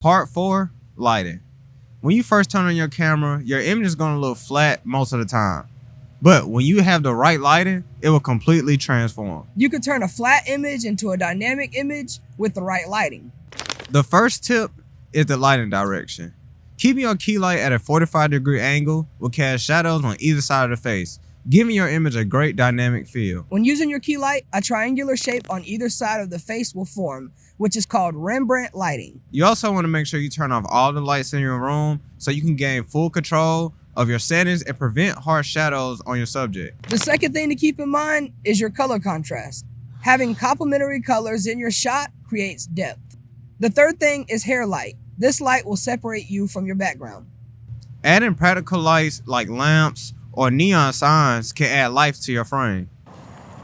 Part 4, lighting. When you first turn on your camera, your image is going to look flat most of the time. But when you have the right lighting, it will completely transform. You can turn a flat image into a dynamic image with the right lighting. The first tip is the lighting direction. Keeping your key light at a 45-degree angle will cast shadows on either side of the face, giving your image a great dynamic feel. When using your key light, a triangular shape on either side of the face will form, which is called Rembrandt lighting. You also want to make sure you turn off all the lights in your room so you can gain full control of your settings and prevent harsh shadows on your subject. The second thing to keep in mind is your color contrast. Having complementary colors in your shot creates depth. The third thing is hair light. This light will separate you from your background. Adding practical lights like lamps or neon signs can add life to your frame.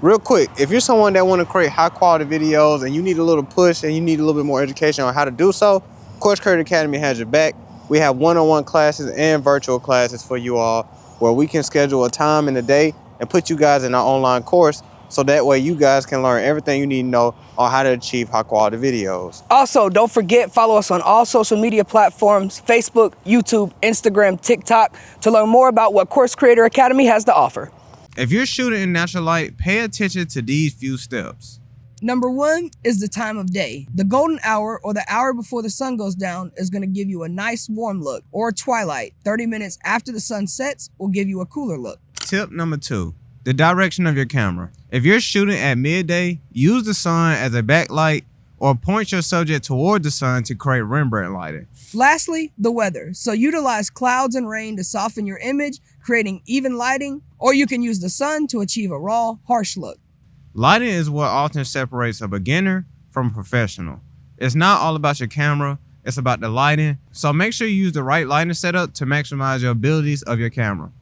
Real quick, if you're someone that want to create high quality videos and you need a little push and you need a little bit more education on how to do so, Course Creator Academy has your back. We have one-on-one classes and virtual classes for you all where we can schedule a time in the day and put you guys in our online course so that way you guys can learn everything you need to know on how to achieve high quality videos. Also, don't forget, follow us on all social media platforms, Facebook, YouTube, Instagram, TikTok, to learn more about what Course Creator Academy has to offer. If you're shooting in natural light, pay attention to these few steps. Number 1 is the time of day. The golden hour, or the hour before the sun goes down, is going to give you a nice warm look, or twilight. 30 minutes after the sun sets will give you a cooler look. Tip number 2, the direction of your camera. If you're shooting at midday, use the sun as a backlight or point your subject toward the sun to create Rembrandt lighting. Lastly, the weather. So utilize clouds and rain to soften your image, creating even lighting, or you can use the sun to achieve a raw, harsh look. Lighting is what often separates a beginner from a professional. It's not all about your camera, it's about the lighting. So make sure you use the right lighting setup to maximize your abilities of your camera.